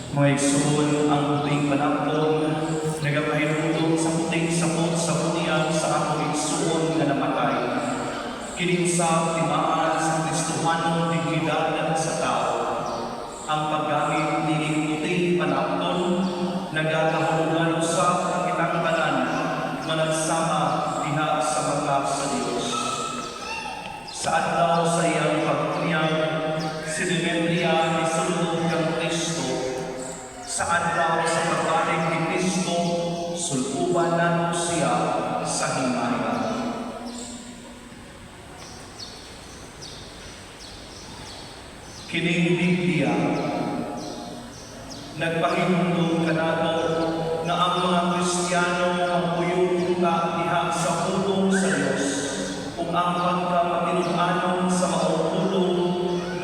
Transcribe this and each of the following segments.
Mga igsoon, ang puting panapon, nagapahinutong sa puting sapot sa punian sa akong igsoon nga namatay. Kininsa timaan sa Kristohanong dignidad sa tao. Ang paggamit ni puting panapon, nagkakahulugan usap ang kitang tanan, managsama diha sa mga sa Diyos. Sa adlaw sa iyang pagpunyag, si Demetria ni sulod kang Kristo. Sa adlaw sa pagbalik ni Kristo, suluban nato siya sa himaya. Kining Biblia, nagpahinumdum kanato na ang mga Kristiyano magpuyong diha sa pulong sa Diyos kung ang pagkamatinuanon sa maong pulong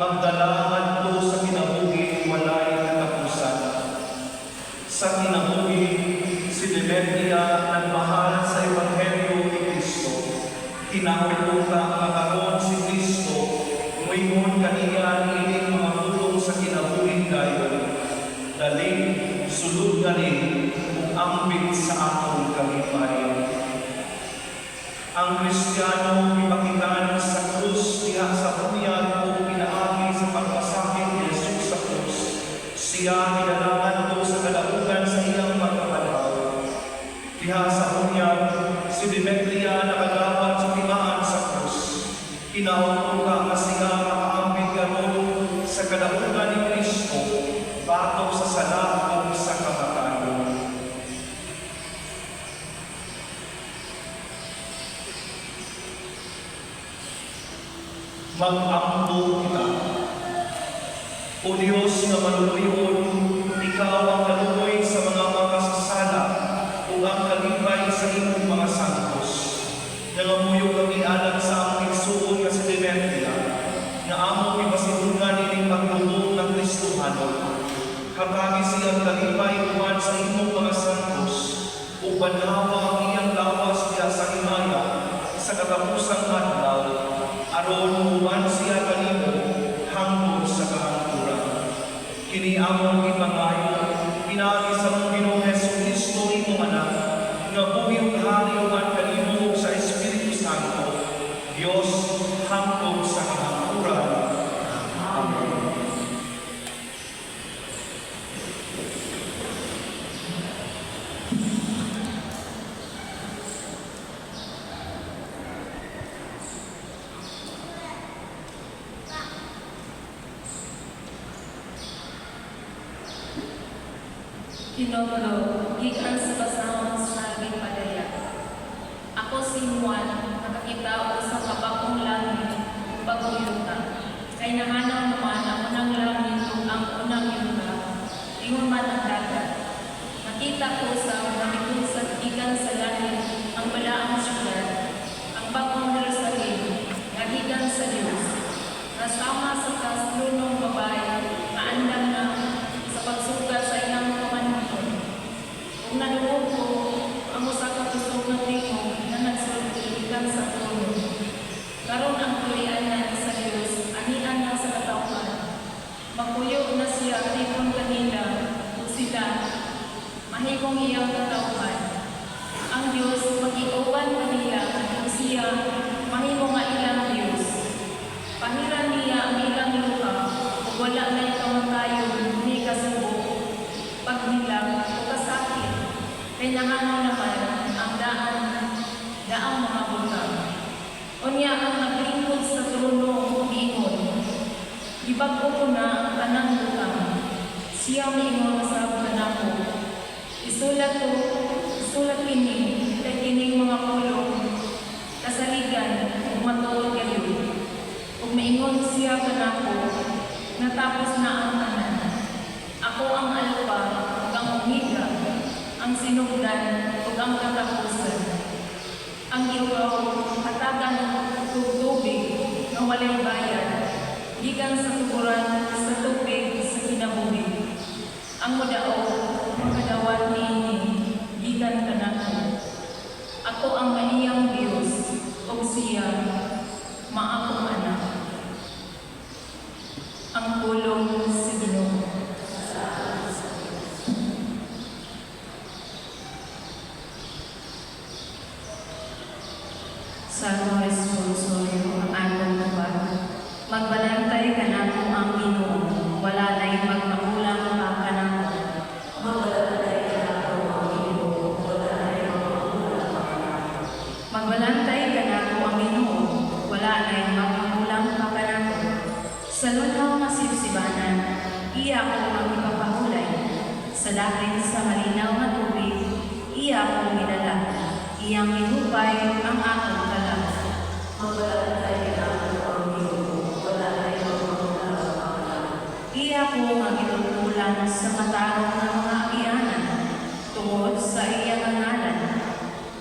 magdalaman ko sa kinabuhi walay katapusan. Sa kinabuhi, si Demetria nagmahal sa Ebanghelyo ni Kristo. Kinahulugan nga karon si Kristo, muingon kaniya ining mga pulong sa kinabuhi dayon. Dali, sulod galing kung ambit sa akong kalipayan. Ang Kristiyano ipakitan sa krus diha sa bunyag o pinaagi sa pagpasakit ni Jesus sa krus. Siya nilalangan ko sa kalaugan sa iyang pagkapalaw. Diha sa bunyag, si Demetria nakagawad sa timaan sa krus. Kinautuga nga siya makaambit karon sa kalaugan ni Kristo batok sa sala o sa kamatayon. Mag-ambo kita. O Diyos na maluluyon, ikaw ang kaluoy sa mga makasasala o ang kalipay sa imong mga santos. Nangamuyo kami alam sa among igsuon nga si Demetria, na among ipasidungan ining pagtulong ng Kristohano. Kapagi siyang kalipay uwan sa imong mga santos, o banhawa ang iyang lawas diya sa himaya sa katapusang adlaw, aron uwan siya kanimo hangtod sa kahangturan. Kini among ipangayo, pinaagi sa mong Ginoong Jesucristo imong anak, nga buhi ug hari uwan kanimo sa Espiritu Santo, Dios hangtod sa kahangturan. Amen. Kinobro, gikan sa basahon sa naging padaya. Ako si Juan, nakakita ko sa kabakong langit, bagong yuta. Kay nahanaw naman ang unang langit ug ang unang yuta, ingon man ang dagat. Nakita ko sa namikot sa gikan sa langit ang balaang syudad, ang bagong Jerusalem, nagikan sa Dios. Nasama sa kaslunong babae, naandam na sa pagsugat sa ilang kung naluog ko, ang usa ka kusog ng tingog na nagsultikan sa trono. Karon ang tulianan sa Dios, anian na sa katawhan. Magpuyo na siya tipon kanila, o sila, mahigong iyang katawhan. Ang Dios mag-iuban kanila, o siya, mahigong nga ilang Dios. Pahiran niya ang ilang lupa, o wala na ikamatayon ni kasubo, pagnilang o kasakit. Kay nahanaw naman ang daang mga butang. Unya ang naglingkod sa trono o giingon, ibag-o ko na ang tanang butang. Siya miingon sa kanako, isulat kini, kay kining mga kulong, kasaligan, ug matuod kayo. Ug miingon siya kanako, natapos na ang tanan. Ako ang Alpha ug ang Omega, ang sinugdan ug ang katapusan. Ang iwaw, hatagan ug tubig nga walay bayad, gikan sa tuburan sa tubig sa kinabuhi. Ang mudaog, makadawat niini, gikan kanako. Ako ang maiyang Dios, ug siya, maakong anak. Ang pulong si Ginoo. Salmo responsorio ang atong tubag. Magbalantay ka na mo ang Ginoo, wala na'y magmakulang pa ka na mo. Magbalantay ka na mo ang Ginoo, wala na'y magmakulang pa ka na mo. Magbalantay ka na mo ang Ginoo, wala na'y magmakulang pa ka na mo. Sa lunaw nga sipsibanan, iya ko ang ipapahulay. Sa dakin sa malinaw na tubig, iya ko ginala. Iyang hinupay ang atong talag. Magbalantay ka na mo ang Ginoo, wala na'y magmakulang pa ka na mo. Iya ko ang inuulan sa matarong ng mga agianan, tungod sa iyang ngalan.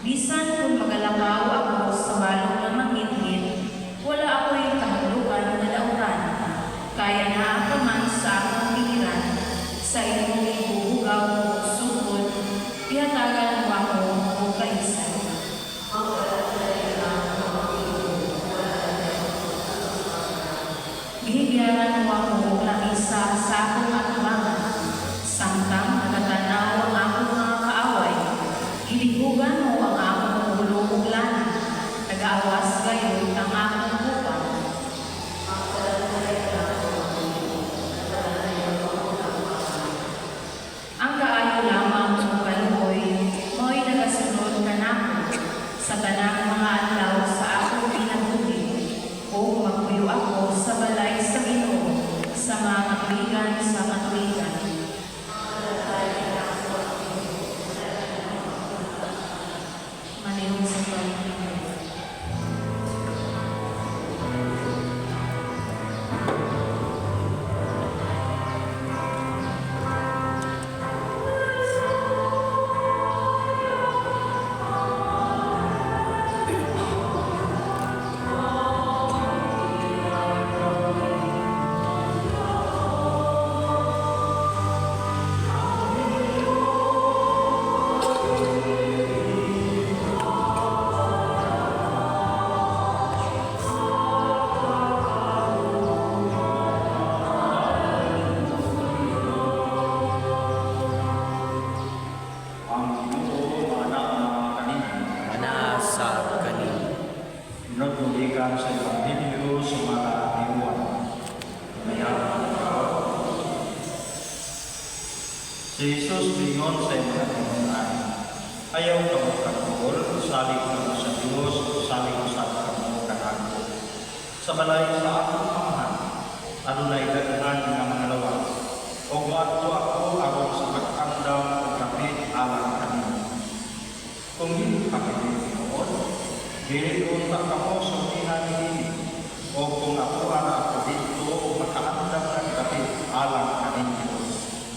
Bisan kung magalabaw ako sa balong ng mangitngit, wala ako'y kahulugan na lautan. Kaya na ako man sa akong piliran, sa iyong ibubugaw o sukod, ihatagan mo ako o kaisan. Gihigyaran mo ako ng isa sa akong atubangan, samtang nagatanaw ang akong mga kaaway. Gilibugan mo ang akong ulo ug lana, nag-aawas gayon ang akong upang. Ang kaayo lamang ng kaluoy, mo'y nagasunod ka nako sa tanang mga adlaw sa akong pinagbuhi. O magpuyo ako sa balay sa Ginoo, sa mga matuligan sa matuligan. Manihong sa Panginoon. Ang Ginoo mana ang kanina. Manasa kanina. Nagtulikan sa Ebanghelyo sa mga Juan. Si Jesus bingon sa mga tinunan, ayaw ka mo kanol, salig ka mo sa Diyos, salig ka mo kanako. Sa balay sa akong pamahan, adunay daghan nga mga lawas. O maadto ako aron sa pag-andam o kapit alang kanina. Kung hindi ka pinipinoon, dili ka mo sa pinanili. O kung ako ako dito o makaandam ng kapit alang kanina.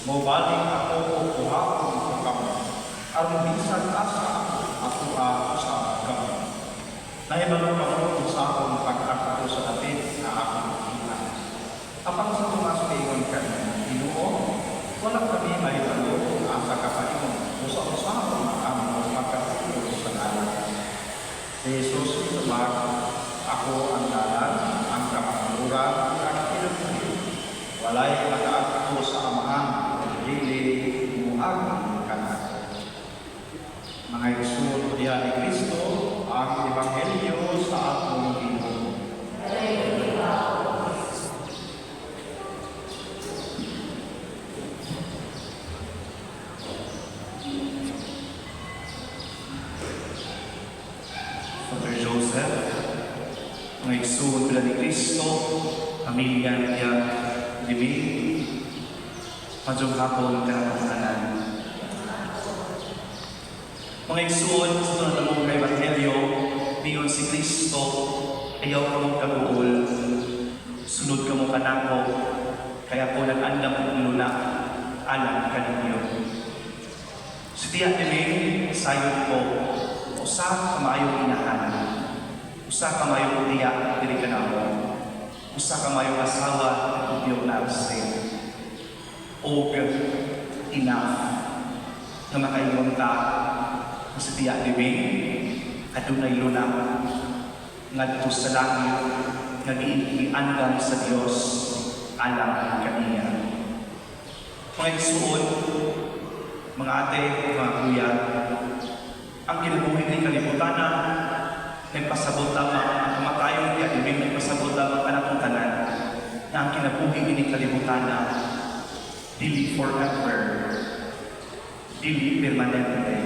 Mobalik ako o kuhapon ko kamo. Aron bisan asa ako sa kamo. Naibalo ka mo kung sa akong pag-ako sa kapit na akong ilan. Apang sa Tomas Pingon ka na, Ginoo, wala kami may balo kung asa ka pa yun. Usa-usa kung kami magkatulog sa dalan. Si Jesus tumag, ako ang dalan, ang kamakuluran, ang pinagpili. Walay makaakto sa amahan, dili muag kanako. Mga igsoon diyan ni Kristo, ang Ebanghelyo sa atong Ginoo. Father Joseph, mga igsoon ni Kristo, pamilya niya, libing, Pajong hapon ka kahanan. Mga igsoon, sa tunod kay Evangelyo, niyon si Kristo, ayaw ka mong kabuol, sunod ka mong kanako, kaya po nag-andam kong luna, alam ka ninyo. Si Tiya Timing, sayon po, usa ka maayong inahanan, usa ka maayong tiya, dili ka na mo, usa ka maayong asawa, yung narsin. O enough na makaingon ta sa Tiya Timing, adunay luna, ngadto sa langit, nag-iandam sa Dios, alam kaniya. Mga igsoon, mga ate, mga kuya, ang kinabuhi ng kalibutan nagpasabot lamang ang kamatayon kaya ibig nagpasabot lamang ka na kong tanan na ang kinabuhi ini kalibutan na dili forever, dili permanente.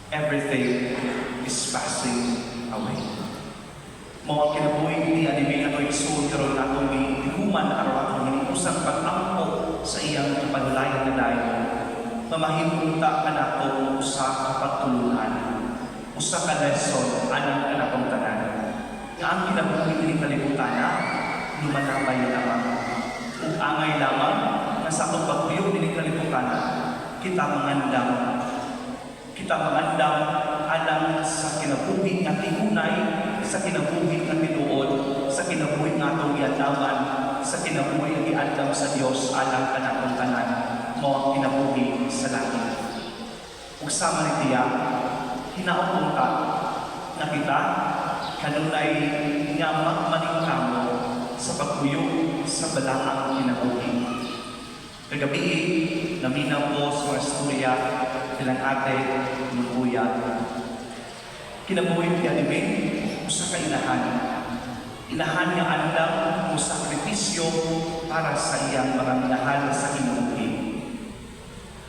Everything is passing away. Mga kinabuhi ini anibig ato isuod karon atong gihuman araw atong hinipusang pag-ampo sa iyang panulayan na dayon. Mamahimpunta ka na itong usa ka pagtulunan, usa ka lesson, anang kanakong tanan. Nga ang kinabuhi ni kalibutan na, lumanabay lamang. Kung angay lamang, na sa itong pagbuyo ni kalibutan na, kita mangandam. Kita mangandam alang sa kinabuhi nga tinunay, sa kinabuhi nga tinuod, sa kinabuhi nga itong yanaman, sa kinabuhi nga iandam sa Diyos alang kanakong tanan. Mo ang kinabuhi sa langit. Ugsama ni tiya, hinaupong ka na kita kanunay nga magmaningkamo sa pagbuyo sa balaang kinabuhi. Kagabi, naminaw ko sa mga istorya bilang ate ng kuya. Kinabuhi niya ni usa ka inahan. Inahan niya andam mo sakripisyo para sa iyang mga minahal sa kinabuhi.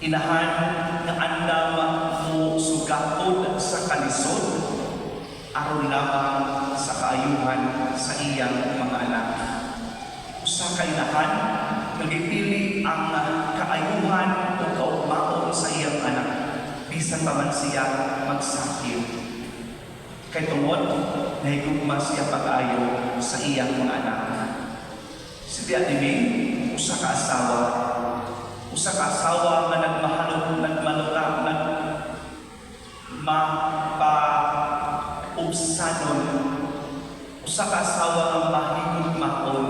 Inahan nga andam mo sugatod sa kalisod aron lamang sa kaayuhan sa iyang mga anak. Usa ka inahan nagipili ang kaayuhan o kaugmaon sa iyang anak bisan pa man siya magsakit. Kay tungod nahigugma siya pag-ayo sa iyang mga anak. Si Tia Diming, usa ka asawa nga nagmanuta, nagmapaubsanon, usa ka asawa nga mahigugmaon,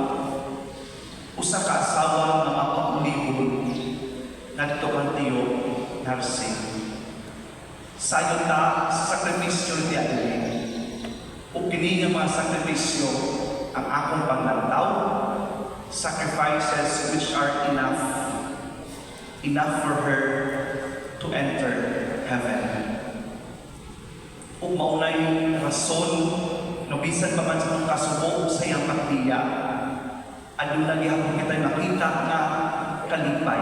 usa ka asawa nga mapagulibon, ngadto kang tiyo, nursing. Sayon ta sa sakripisyo ni Ate, o kini nga mga sakripisyo ang akong paglantaw, sacrifices which are enough for her to enter heaven. Ug maunay rason no bisan pa man sa itong kasubo sa iyang pagtiya, aduna gihapon kita makita nga kalipay.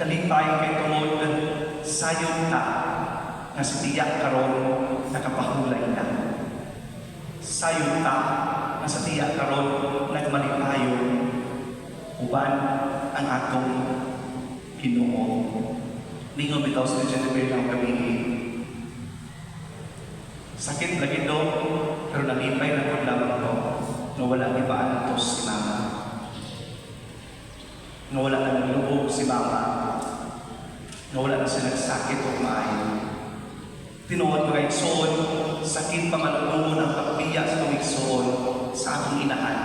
Kalipay kay tungod sayon ta nga si tiya karon nakapahulay na. Sayon ta nga sa tiya karon nagmalipayon uban ang atong Ginoo. Ningon bitaw sa Jennifer ng gabi. Sakit lagi do, pero nalipay na kung lamang to, na wala ibaan ito si mama. Na wala na nalubog si mama. Na wala na siya nagsakit o maayo. Tinuod mga igsoon, sakit pa manulungon ang pagbiya sa mga igsoon sa aking inahan.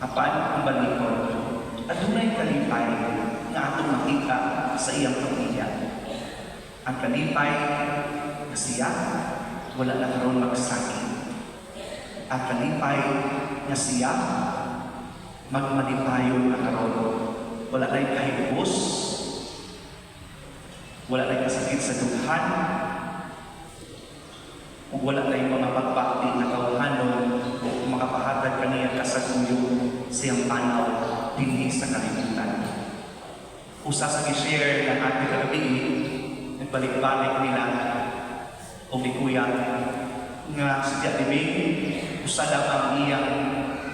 Apan ang balikod, adunay kalipay na atong makita sa iyang pamilya. Ang kalipay na siya, wala na karon magsakit. Ang kalipay na siya, magmalipayon na karon. Wala na kahigos, wala na kasakit sa dughan, o wala na mga pagpakti na kawahanon o makapahatag kaniya kasaguyo siyang panaw dinhi sa kalibutan. Usa sa gi-share ng ating kagabi, nagbalik-balik nila o ni Kuya nga si Tia Diming, usa lang ang iyang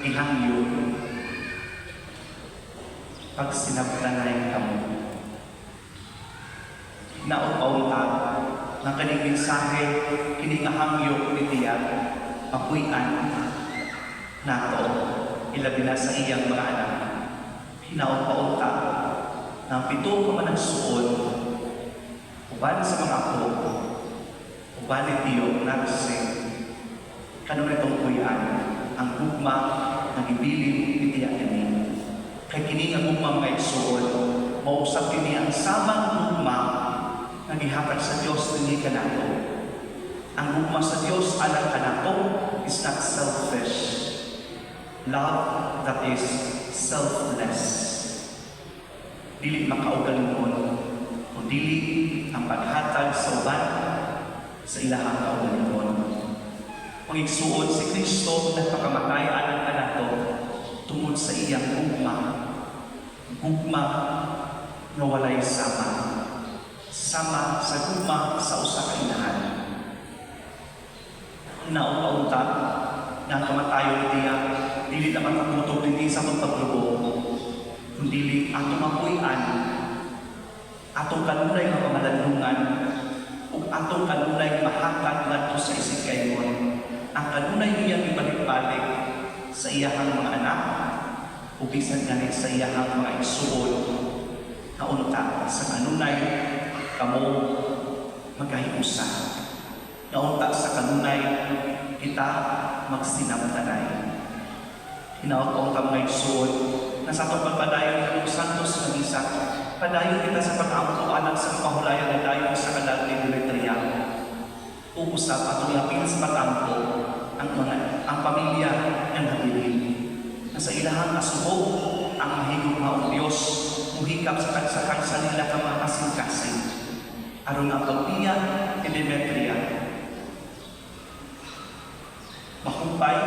ihangyo pag sinabtanay kamo. Naupaw-ta ng kaning mensahe kining hangyo ni Tia mapuy-an nato ilabi na sa iyang mga anak. Hinaupaw-ta ng 7 ka man ang suod, uban sa mga apo, uban ni Tiyo nagsing, kanong itong kuyan, ang gugma ng ibilin ni Tia Diming. Kay kini ang gugma mga igsuod, mausap kini ang samang gugma na gihatag sa Diyos ni kanato. Ang gugma sa Diyos alang kanato is not selfish. Love that is selfless. Dili makaugalingon o dili ang paghatag sa uban sa ilahang kaugalingon. Pangigsuon si Kristo nagpakamatay alang kanato tungod sa iyang gugma. Gugma nga walay sama. Sama sa gugma sa usa ka inahan. Naunta na kamatayon niya, dili na matutog din sa pagpaglubo, kundi atong mapuy-an, atong kanunay nga pamalandungan, ug atong kanunay mahakad ngadto sa isig kayon. Ang kanunay niya ibalik-balik sa iyahang mga anak, ug bisan ganit sa iyahang mga igsuon, na unta sa kanunay kamo magahiusa. Naunta sa kanunay kita magsinamtanay. Hinaot ko ang mga igsuon na sa itong pagpadayon ng Santos na Misa, padayon kita sa pag-amto anak sa pahulayan na dayon sa kalag ni Dimitria. Uusap at ulapin sa pag-amto ang pamilya ng habilin. Na sa ilahang asubog ang mahigong maong Diyos, muhikap sa kansakan nila ka mga kasing-kasing. Aron ang pagpiya ni Dimitria, mahumpay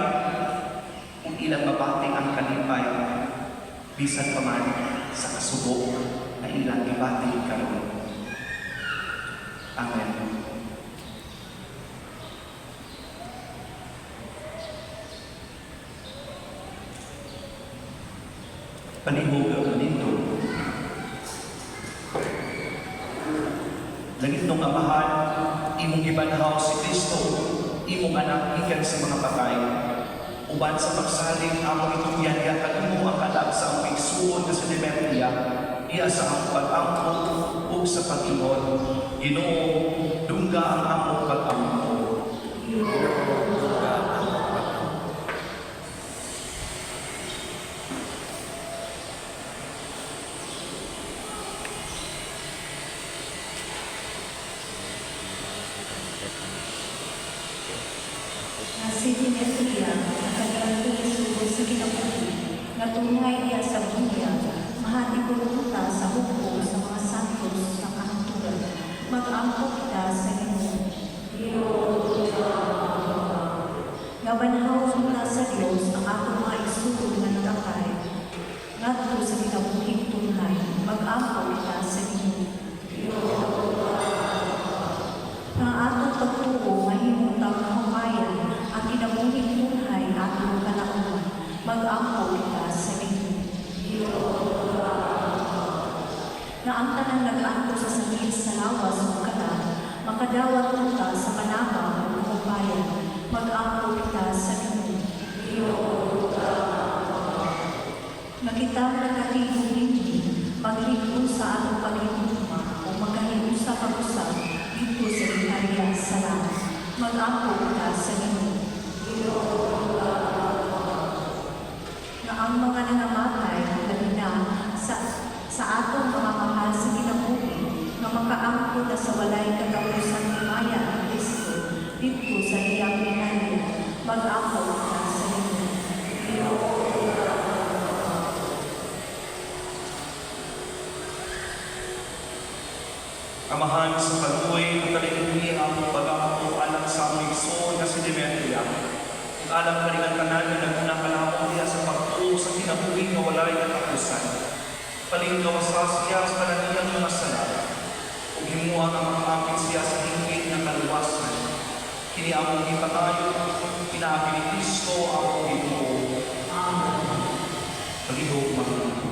kung ilang mabating ang kalipay, bisan pa man sa kasubo na ilang ibating karon. Amen. Panihog ang nito. Langit nung amahan, imong gibanhaw si Kristo, imong anak ikan sa mga patay. Uban sa pagsalig, among itong yaya kanimo ang kalab sa among igsuon na sa Demetria, iya sa among pag-ampo o sa Panginoon. Ginoo, dungga ang among pag-ampo. Si Demetria, nakagalang tulisugod sa kinabuhi, natungay niya sa bunya, mahati pulutan sa hukbo sa mga santos sa kahaturan. Mag-ampo kita sa Ginoo. Nabanhaw mula sa Diyos ang atong mga igsuon na nagakay. Ngadto sa kinabuhing tunay, mag-ampo kita sa Ginoo. Ang atong pagtuo mahimutang humayan ang kinabuhing tunay atong kalaunan. Mag-ampo kita sa Ginoo. Na ang tanang nag-ampo sa sakit sa lawas o kanan, makadawat kita sa panama o humayan. Mag-ampo kita sa Ginoo. Nakita nagkatibong hindi, magligo sa atong paghihuma o magkahigo sa pag-usap dito sa Italia sa langit. Mag-ampo kita sa Ginoo. Na ang mga nangamatay na sa atong mga mahal sa kinabuhi, na makaampo na sa walay katapusan himaya ng Kristo dito sa iyang Italia. Mag-ampo kita sa Ginoo. Amahan sa pag-uwi, ang kaliguri ang pag-ampo alang sa aming igsuon na si Demetria. Ang alam kalingan kanan na naguna kalapon niya sa pagtuo sa kinabuhi na walay katapusan. Palinggawas siya sa kananiyang mga sala. Ug himuha ang makakapit siya sa hingkit ng kaluwasan. Kini among ipatayo, pinaapi ni Kristo ang Ginoo. Amen. Palihog mga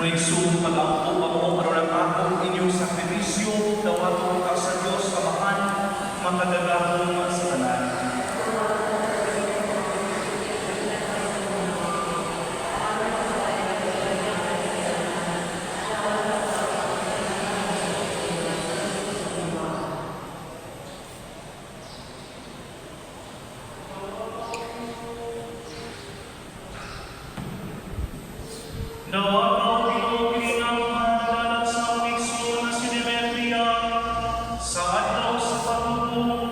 Kristo, pag-ampo ako, aron ang inyong sakripisyo, dawato ka sa Diyos Amahan, makadagahong sa tanan. Nawa ang Pinoy ng mahalalan sa Kristo na si Demetria, sa adlaw sa pagtulong,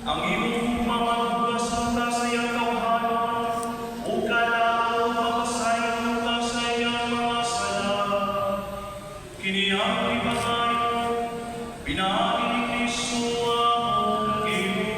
ang imong mamagbugas mula sa iyang kauhanon, o kalao mapasayon ka sa iyang mga sala. Kini ang ibangayon, pinaagi ni Kristo ang Ginoo.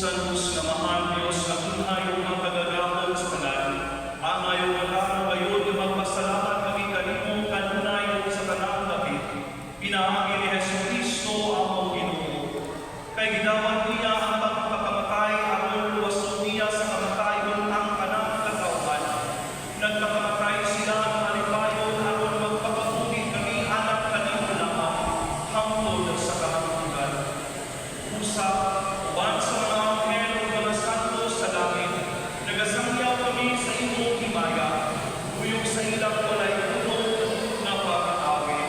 Santos nga mahal Diyos na tunayong mga kagagahon sa tanan. Ang ayong matang gayon na magpasalamat kami kanimo kanunayon sa tanang gabi. Pinaagi ni Jesucristo ang mong Ginoo. Kay gidawat niya ang pagpakamatay aron luwason niya sa kamatayon ang kanang katawhan. Nagpakamatay sila ang halipayon aron magpapatuloy kami anak kanimo lamang hangtod sa kahangtugan. Usap, uban sa mga anghel o mga santo sa langit, nagasangyaw kami sa imong himaya, uyog sa ilang walay tulog na pag-awi.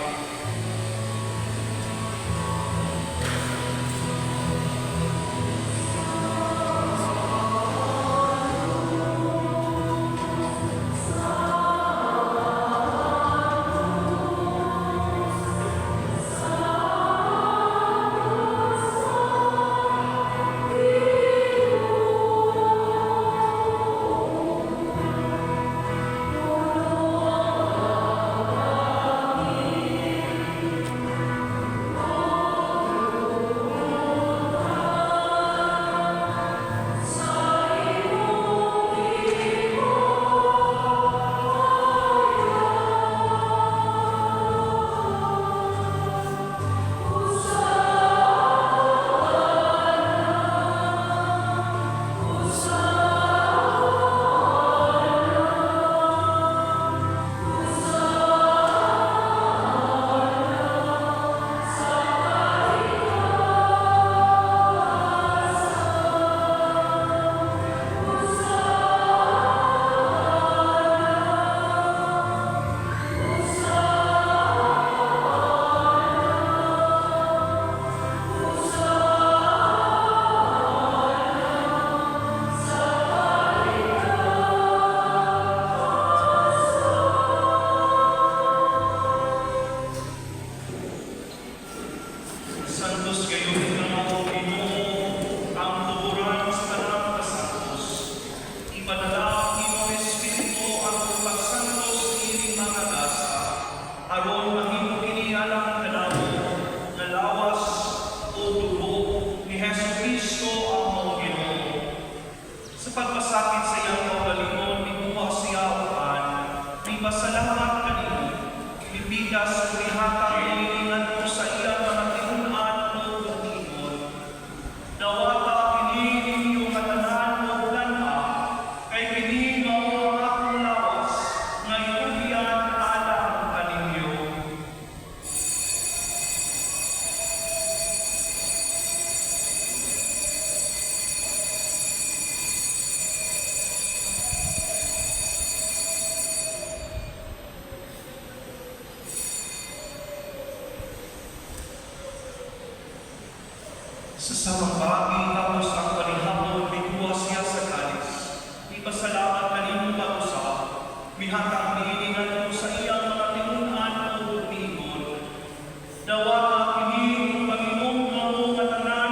Santos gayon na ako Ginoo, ang tuburan sa tanang kasantos. Ipadala ang imong Espiritu ang pagsantos ining mga dasa, aron ang imong kinialang kadamo, na lawas o dugo ni Jesucristo ang mong Ginoo. Sa pagpasakit sa iyang kaugalingon, ibuha siya upan, may pasalamat kanimo, ibigas o ihatag ililingan mo sa iyang mga tinunan o pag-ingon. Nawata kini ninyong katanan o lanma, kay kini mao ang akong lawas, ngayon yan alam kaninyo. Sa samang bagay tapos ang kanihapon, biguwa siya sa kalis. Ipasalamat kanino mag-usa, mihatang nihilingan mo sa iyang mga tinunan o tumingon. Dawa ka kini, Panginoon, nga mo nga tanan,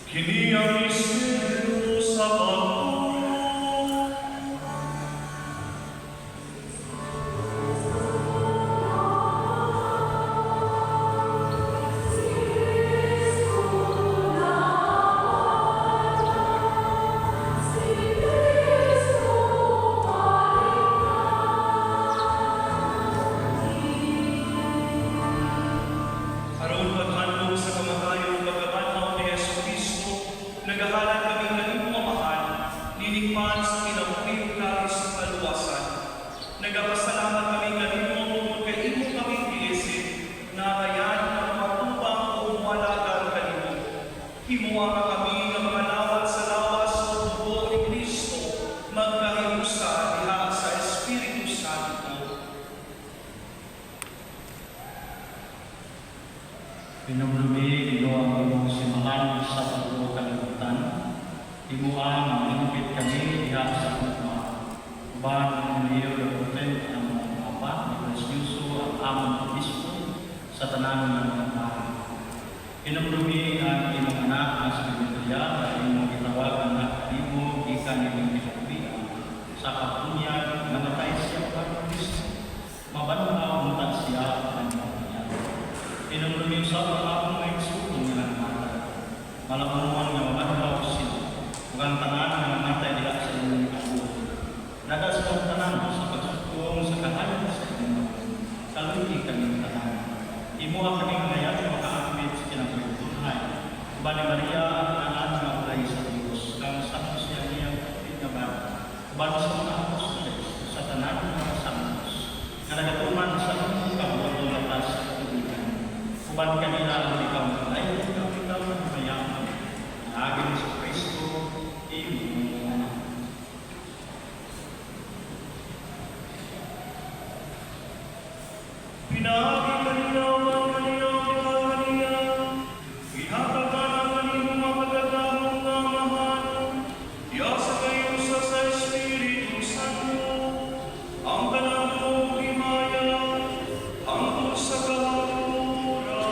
Kini ang Espiritu sa pagpupulong. Aron paghandog sa kamatayong pagkabanaw ni Jesucristo, nagahalan kami ng mahal, nilikpan sa kinabuhi kahit sa kaluwasan. Nagapasalamat kami kanimo tungkol kay imo kami giisip, na kayan ang matubang o walagan kanimo. Himuha ka kami ng mga lawat sa lawas o dugo ni Kristo, magkahimusa diha sa Espiritu Santo. Pinumlumi, ilo ang imong simahan sa pagbuo kalibutan. Imo ang malupit kami diha sa kutma. Uban ang iyo daputin ang mga apa, ni Kristo ang among obispo sa tanan ng mga bahay. Pinumlumi ang imong anak na si Biblia na imong itawag ang anak imo gikan imong ginabuhian sa kapunyag namatay siya para Kristo. Mabanhaw mutan siya ang pagkakaya. Pinumlumi sa mga akong may sulong nilang mata. Malamuan nga mabanhaw sila. Huwag tanan nga mamatay nila sa inyong kabuhay. Nadas mo tanan sa pagsukong sa kahayan sa inyong kaluhi kaming tanan. Imo ang kaming ngayon makaakbit sa kinabuhay. Uban ni Maria ang anak nga ulay sa Diyos. Kang sakos siya niyang kapit na ba? Uban sa mga apostoles sa tanan ng mga santos. Nga nagatuman sa inyong kabuhay latas sa tubigan. Uban kanila ang ikaw ay ikaw ng mayaman. Agin sa Kristo, imo anak. Pinagi kanila ang kanila, ihatag ang kanila mapagkatahong kamahan, yasa kayo sa Espiritu Santo, ang kanang himaya, hangtod sa kahapura.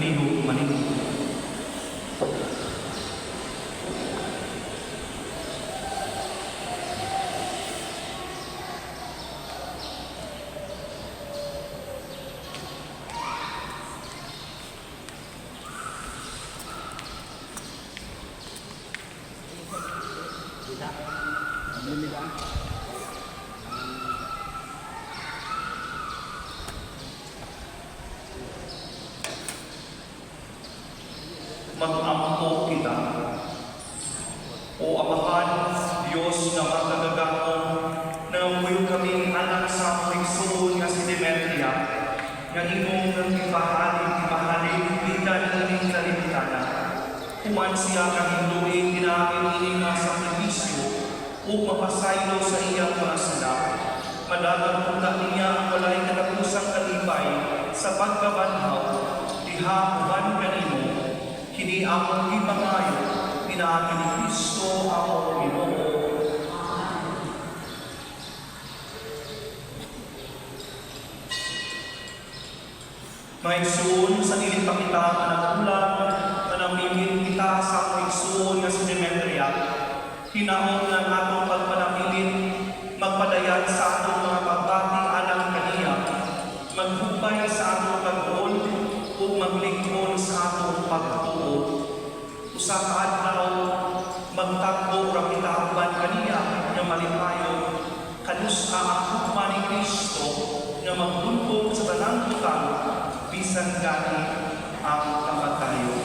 liho maning. Mag-ampo kita. O Amahan, Diyos na magkagagahon, nangamuyo kaming anak sa pagsuon nga si Demetria, nga imong nagtipahalig, bitan ining kalimtana. Kuman siya kahinduin, ginamit ining mga sakripisyo, o mapasaylo sa iyang mga sala. Madagang punta niya ang walay katapusang kalipay sa pagkabanhaw, diha uban kanimo, kini akong ipangayo, pinaamin ni Kristo ako Ginoo. Maigsuon sa iling pakita na nagulang, na namimit kita sa maigsuon nga si Demetria, hinaon ng atong pagpanamilin, magpadayat sa atong mga pagbati alang kaniya, maghupay sa atong pag-uol, o maglingkod sa atong pagtuo. Usa ka adlaw magtagbo ra kita uban kaniya nga malipayon, kanusa ang hukma ni Kristo nga magbuntog sa tanang butang bisan gani ang kamatayon.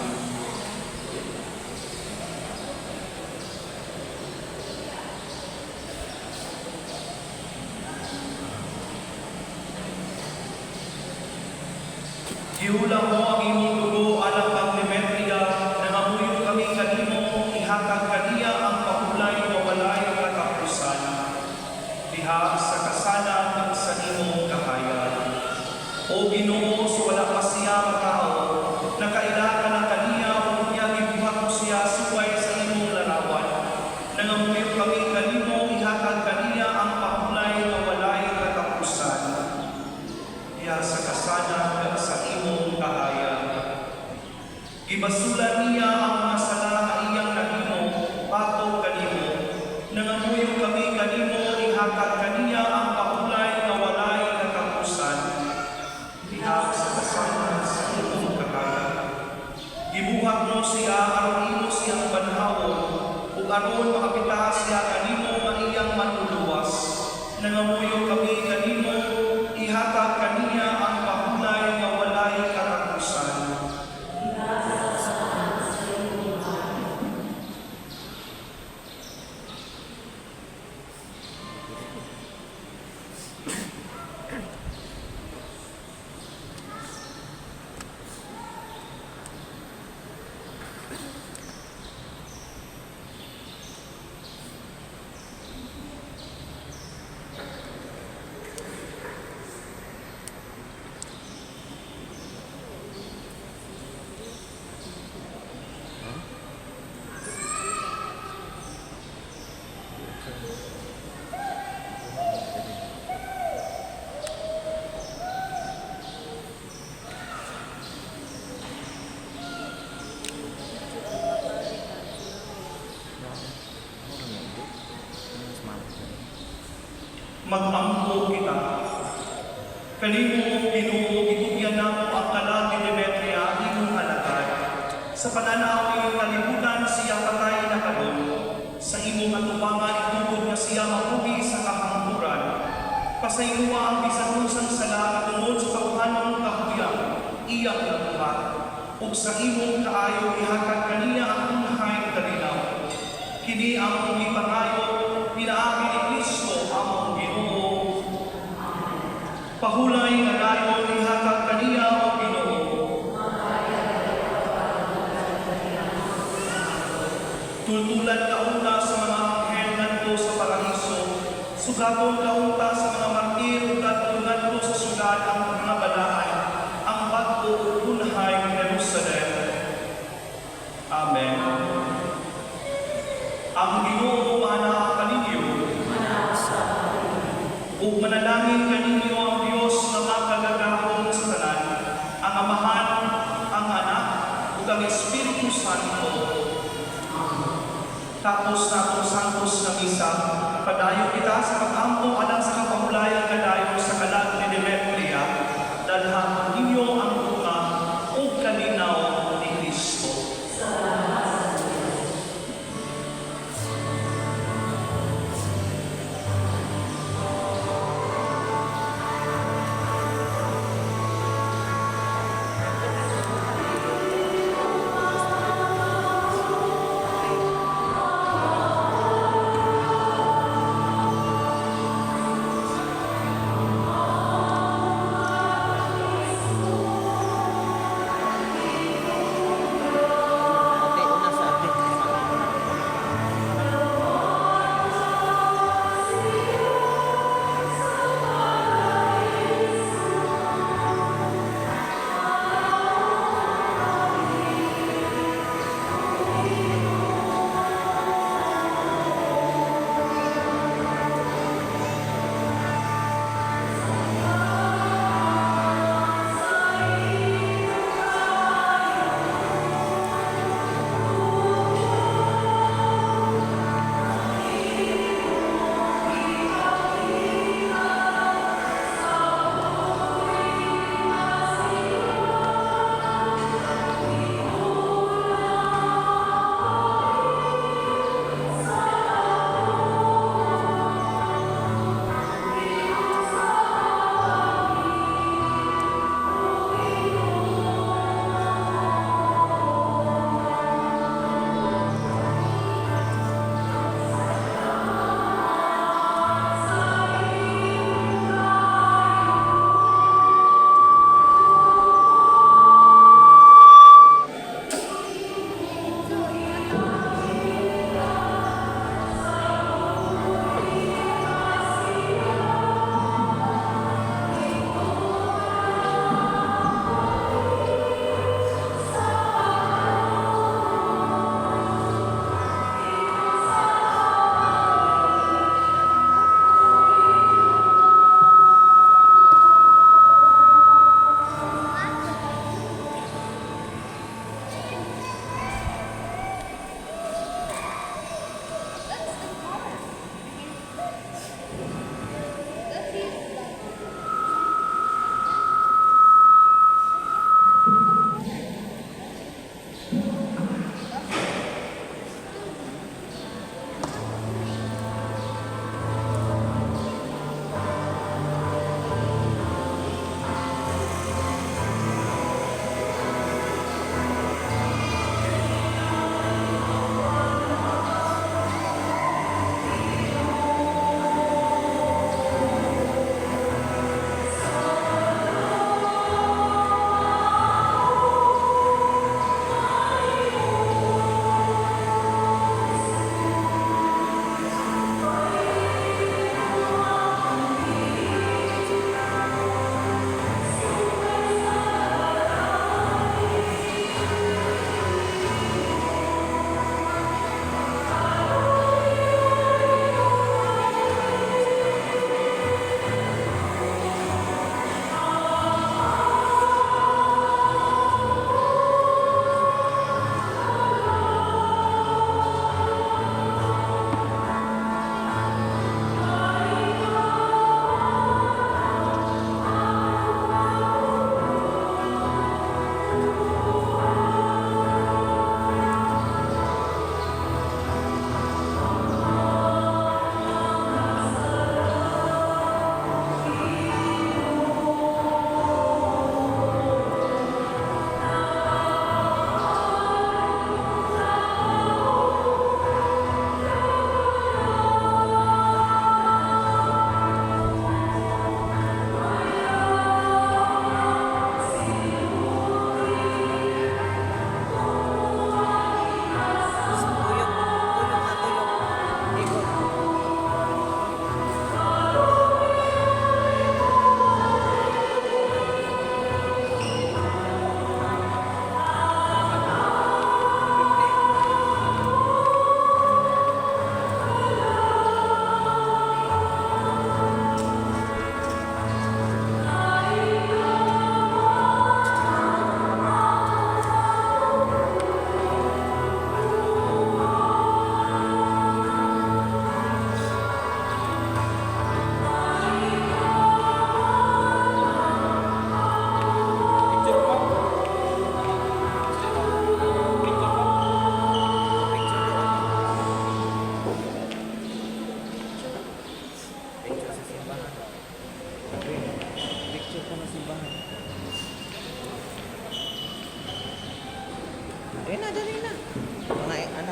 Giulang mo ang imong dugo alang kang Demetria, nangamuyo kami kanimo, ihatag kaniya ang pahulay na walay katapusan. Diha sa kasalan sa imong kahayan. O Ginoo, sa wala pa siya matao, nakailaka na kaniya o niya gibuhat mo siya suway sa imong larawan. Nangamuyo kami kanimo, ihatag kaniya ang pahulay na walay katapusan. Diha sa kasalan sa imong kahayan. Gibasulan niya ang mga sala nga iyang nahimo, patog kanimo. Nangamuyo kami kanimo, ihatag kaniya ang pahulay na walay katapusan. Diha sa kasalan sa imong kahayan. Gibuhat mo siya aron imo siyang banhawon, ug aron makapita siya kanimo nga iyang manluluwas. Nangamuyo kami kanimo, ihatag kaniya ang pahulay nga walay katapusan. Mag-ampo kita. Kanimo, Ginoo, itugyan namo ang kalag ni Demetria, imong alagad. Sa pananaw iyong kalibutan, siya patay na karon. Sa imong atubangan, itugod na siya mapuhi sa kahangguran. Pasayuwa ang bisanusang sala tungod sa kauhanong kahuyan, iyang nabuhat. Ug sa imong kaayo, ihatag kaniya ang unahay kalinaw. Kini ang mong ipangayo, pinaagi ni Kristo ang Ginoo. Pahulay nga dayon ihatag kaniya o Ginoo. Tultulan kaunta sa mga anghel ngadto sa paraiso, sugaton kaunta sa mga martir ug ngadto sa syudad ang mga balaan, ang bag-o ug unahay ng Jerusalem. Amen. Ang Ginoo manaa kaninyo. Ug manalangin kaninyo ang Dios na makagagahon sa tanan, ang Amahan, ang Anak, Espiritu Santo. Tapos natong santos na misa, padayon kita sa pag-ampo alang sa kapamulayan kadayon sa kalag ni Demetria, dalhan ninyo ang bunga o kalinaw ni Kristo.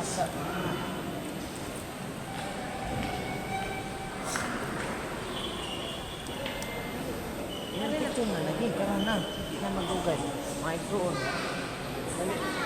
Yan ang picture na lagi. Karan na. Hindi na magugay. Mga igsoon. Dali.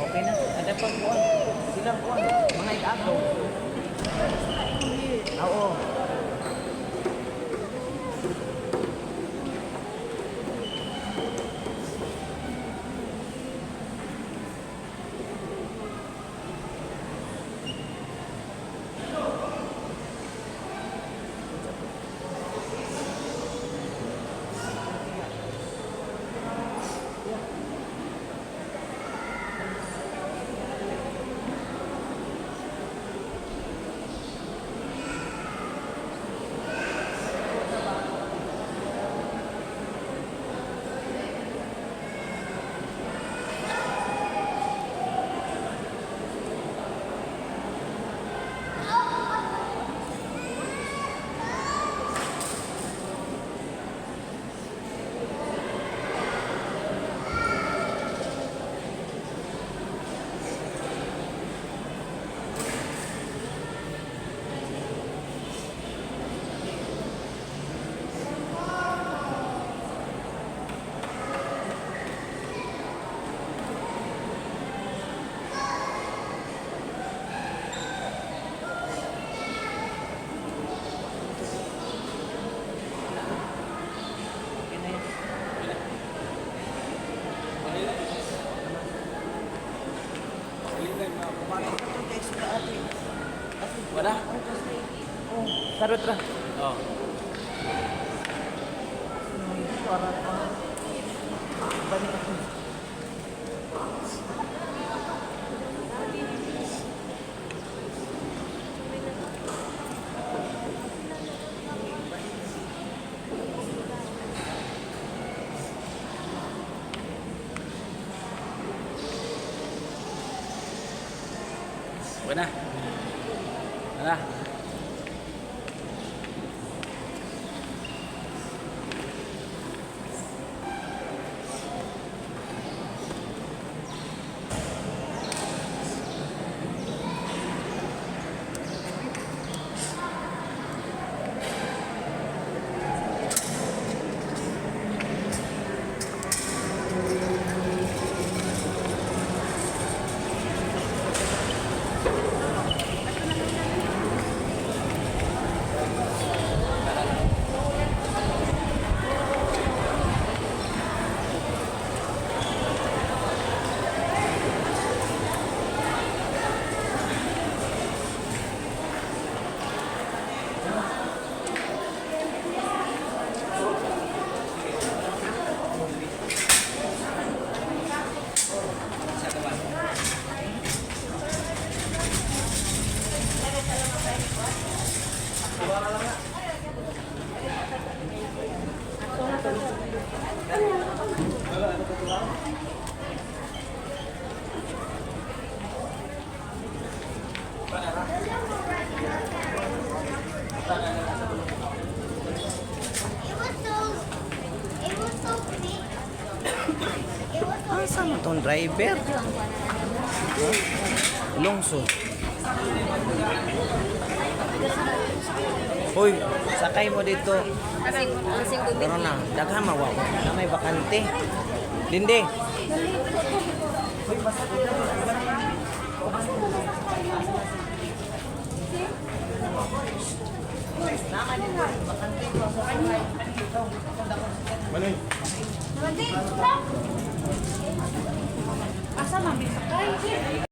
Okay na. Ada pa kuan. Silang kuan. Mga itato. Oo. Wala? Tarot ra. Oh. Para pa. Balik ako. Wala. Wala. Asa mo tong driver? Longso. Hoy, sakay mo dito. Pero na, daghan mawawa. Na may bakante. Dinde. Asa mami sakay?